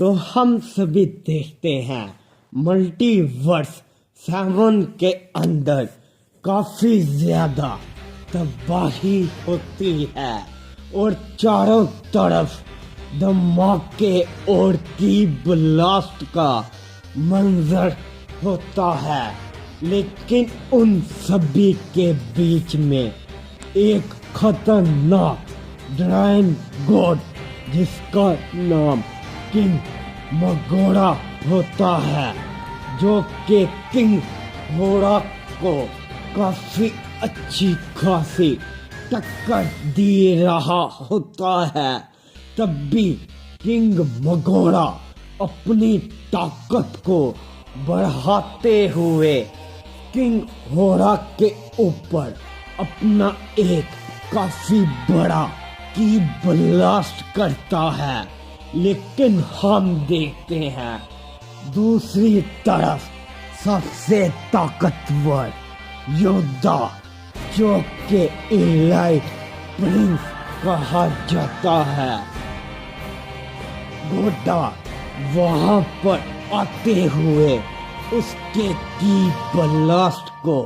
तो हम सभी देखते हैं मल्टीवर्स 7 के अंदर काफी ज्यादा तबाही होती है और चारों तरफ धमाके और की ब्लास्ट का मंजर होता है, लेकिन उन सभी के बीच में एक खतरनाक ड्राइन गॉड जिसका नाम किंग मगोड़ा होता है, जो कि किंग घोड़ा को काफी अच्छी खासी टक्कर दे रहा होता है। तब भी किंग मगोड़ा अपनी ताकत को बढ़ाते हुए किंग घोड़ा के ऊपर अपना एक काफी बड़ा की ब्लास्ट करता है। लेकिन हम देखते हैं दूसरी तरफ सबसे ताकतवर योद्धा जो कि एलाइट प्रिंस कहा जाता है, घोड़ा वहां पर आते हुए उसके की ब्लास्ट को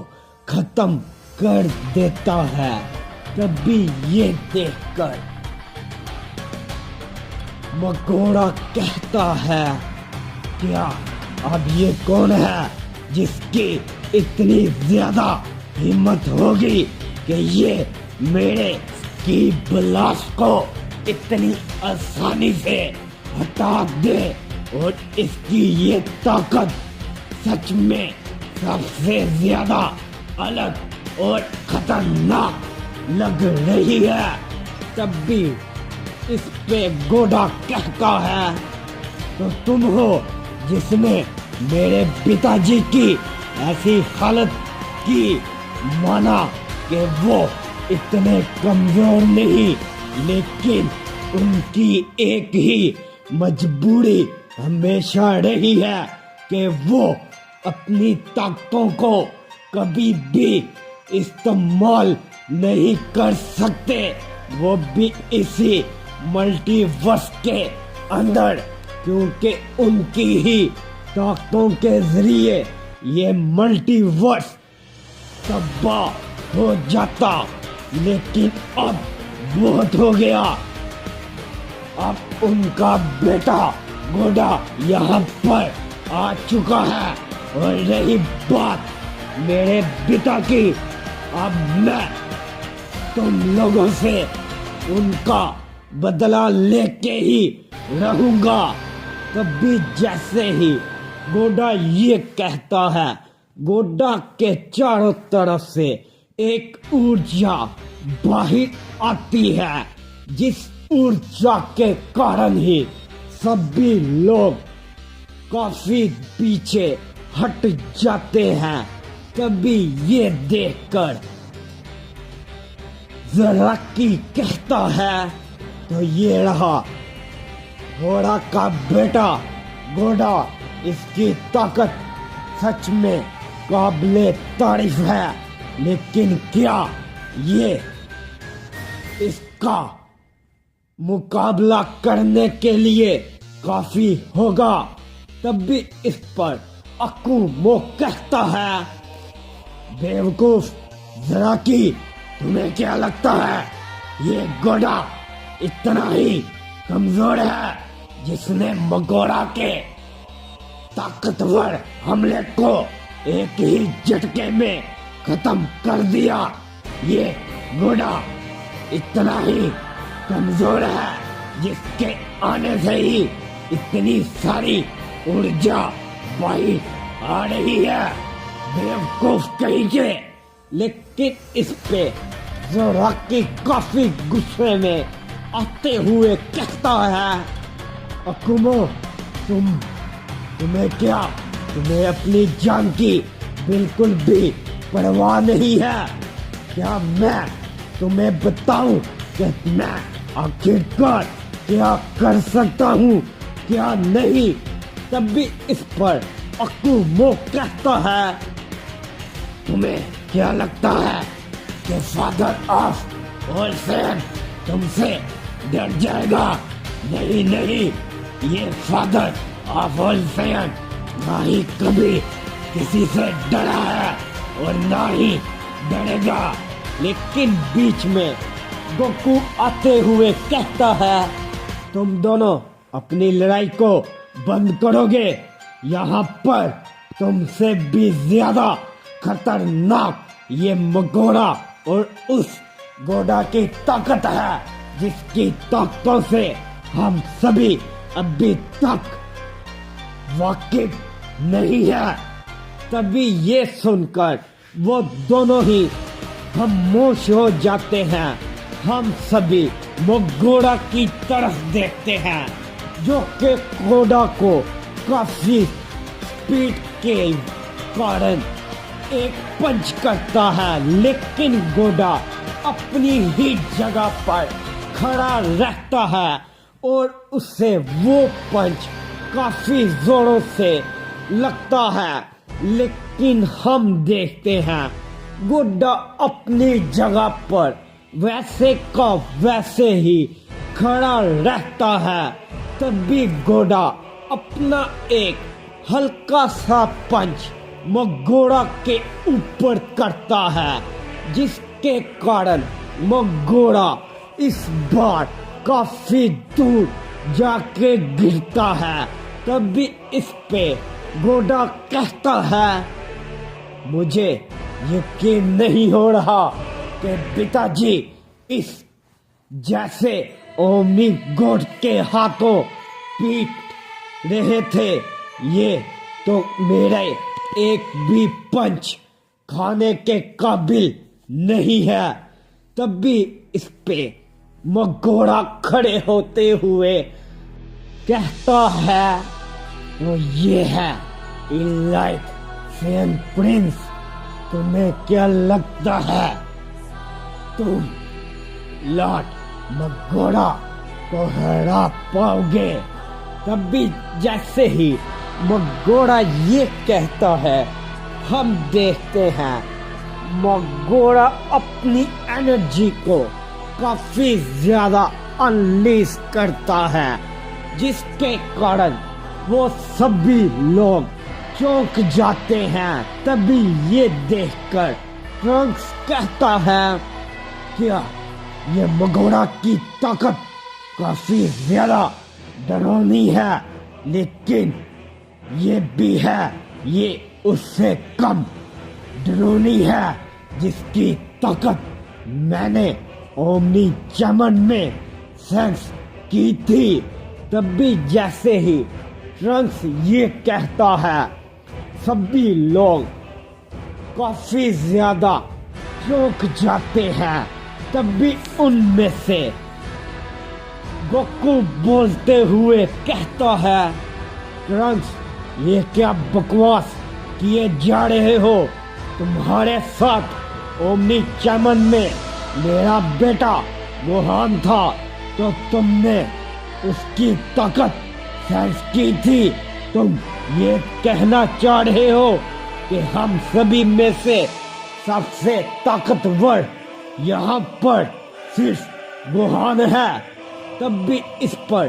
खत्म कर देता है। तभी ये देखकर मगोड़ा कहता है, क्या अब ये कौन है जिसकी इतनी ज्यादा हिम्मत होगी कि ये मेरे की ब्लास्ट को इतनी आसानी से हटा दे, और इसकी ये ताकत सच में सबसे ज्यादा अलग और खतरनाक लग रही है। तब भी इस पे घोड़ा कहता है, तो तुम हो जिसने मेरे पिताजी की ऐसी हालत की, माना कि वो इतने कमजोर नहीं, लेकिन उनकी एक ही मजबूरी हमेशा रही है कि वो अपनी ताकतों को कभी भी इस्तेमाल नहीं कर सकते, वो भी इसी मल्टीवर्स के अंदर, क्योंकि उनकी ही ताकतों के जरिए ये मल्टीवर्स तबाह हो जाता। लेकिन अब बहुत हो गया, अब उनका बेटा घोड़ा यहाँ पर आ चुका है। और रही बात मेरे पिता की, अब मैं तुम लोगों से उनका बदला लेके ही रहूंगा। तभी जैसे ही घोड़ा ये कहता है, घोड़ा के चारों तरफ से एक ऊर्जा बाहर आती है, जिस ऊर्जा के कारण ही सभी लोग काफी पीछे हट जाते हैं। तभी ये देखकर ज़राकी कहता है, तो ये रहा घोड़ा का बेटा घोड़ा, इसकी ताकत सच में काबिले तारीफ है, लेकिन क्या ये इसका मुकाबला करने के लिए काफी होगा? तब भी इस पर अकुमो कहता है, बेवकूफ ज़राकी, तुम्हें क्या लगता है ये घोड़ा इतना ही कमजोर है जिसने मगोड़ा के ताकतवर हमले को एक ही झटके में खत्म कर दिया? ये घोड़ा इतना ही कमजोर है जिसके आने से ही इतनी सारी ऊर्जा बाहर आ रही है, बेवकूफ कहीं के। लेकिन इस पे ज़राकी काफी गुस्से में आते हुए कहता है, अकुमो, तुम्हें क्या, तुम्हें अपनी जान की बिल्कुल भी परवाह नहीं है? क्या मैं तुम्हें बताऊं कि मैं आखिरकार क्या कर सकता हूँ, क्या नहीं? तब भी इस पर अकुमो कहता है, तुम्हें क्या लगता है कि फादर ऑफ होलसेन तुमसे डर जाएगा? नहीं नहीं, ये फादर ऑफ ऑल सैयन ना ही कभी किसी से डरा है और ना ही डरेगा। लेकिन बीच में गोकू आते हुए कहता है, तुम दोनों अपनी लड़ाई को बंद करोगे। यहाँ पर तुमसे भी ज्यादा खतरनाक ये मगोड़ा और उस गोडा की ताकत है जिसकी ताकतों से हम सभी अभी तक वाकिफ नहीं है। तभी ये सुनकर वो दोनों ही खामोश हो जाते हैं। हम सभी मगोड़ा की तरफ देखते हैं जो कि गोडा को काफी स्पीड के कारण एक पंच करता है, लेकिन गोडा अपनी ही जगह पर खड़ा रहता है और उससे वो पंच काफी जोरों से लगता है। लेकिन हम देखते हैं गोडा अपनी जगह पर वैसे का वैसे ही खड़ा रहता है। तभी गोडा अपना एक हल्का सा पंच मगोड़ा के ऊपर करता है, जिसके कारण मगोड़ा इस बार काफी दूर जाके गिरता है। तभी इस पे गोडा कहता है, मुझे यकीन नहीं हो रहा कि पिताजी इस जैसे ओमनी गॉड के हाथों पीट रहे थे। ये तो मेरे एक भी पंच खाने के काबिल नहीं है। तभी इस पे मगोड़ा खड़े होते हुए कहता है, तो ये है इलाइट सैयन प्रिंस। तुम्हें क्या लगता है तुम लॉर्ड मगोड़ा को हरा पाओगे? तभी जैसे ही मगोड़ा ये कहता है, हम देखते हैं मगोड़ा अपनी एनर्जी को काफी ज्यादा अनलीज करता है, जिसके कारण वो सभी लोग चौंक जाते हैं। तभी ये देखकर ट्रंक्स कहता है, क्या ये मगोड़ा की ताकत काफी ज्यादा डरावनी है, लेकिन ये भी है ये उससे कम डरावनी है जिसकी ताकत मैंने ओमनी चमन में सेंस की थी। तभी जैसे ही ट्रंक्स ये कहता है, सभी लोग काफी ज्यादा चौंक जाते हैं। तभी उनमें से गोकू बोलते हुए कहता है, ट्रंक्स ये क्या बकवास किए जा रहे हो? तुम्हारे साथ ओमनी चमन में मेरा बेटा गोहान था, तो तुमने उसकी ताकत सेंस की थी। तुम ये कहना चाह रहे हो कि हम सभी में से सबसे ताकतवर यहाँ पर सिर्फ गोहान है? तब भी इस पर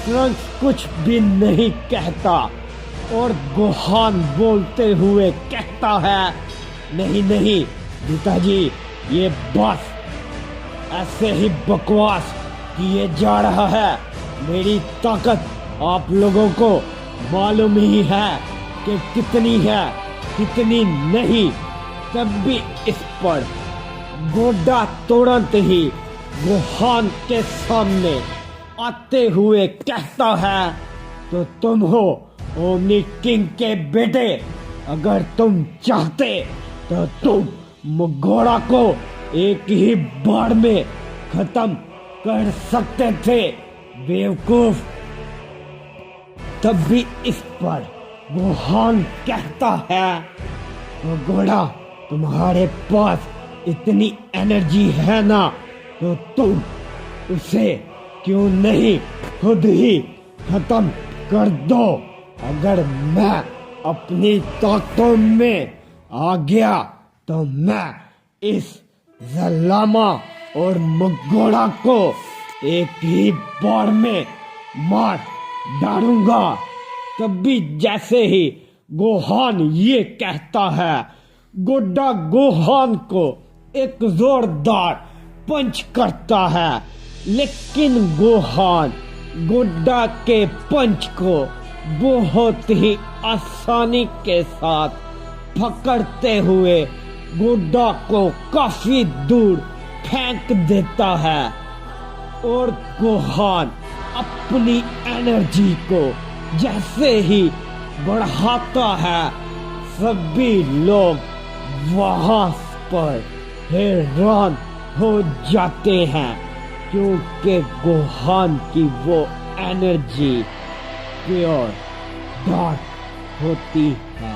ट्रंक्स कुछ भी नहीं कहता और गोहान बोलते हुए कहता है, नहीं नहीं पिताजी, ये बस ऐसे ही बकवास किए जा रहा है। मेरी ताकत आप लोगों को मालूम ही है कि कितनी है कितनी नहीं। तब भी इस पर गोडा तुरंत ही गोहान के सामने आते हुए कहता है, तो तुम हो ओमनी किंग के बेटे। अगर तुम चाहते तो तुम मगोड़ा को एक ही बार में खत्म कर सकते थे, बेवकूफ। तब भी इस पर गोहान कहता है, मगोड़ा तुम्हारे पास इतनी एनर्जी है ना, तो तुम उसे क्यों नहीं खुद ही खत्म कर दो? अगर मैं अपनी ताकतों में आ गया तो मैं इस जलामा और मगोड़ा को एक ही बार में मार डालूंगा। तभी जैसे ही गोहान ये कहता है, गोड्डा गोहान को एक जोरदार पंच करता है, लेकिन गोहान गोड्डा के पंच को बहुत ही आसानी के साथ पकड़ते हुए गोड्डा को काफी दूर फेंक देता है और गोहान अपनी एनर्जी को जैसे ही बढ़ाता है, सभी लोग वहां पर हैरान हो जाते हैं क्योंकि गोहान की वो एनर्जी प्योर डार्क होती है।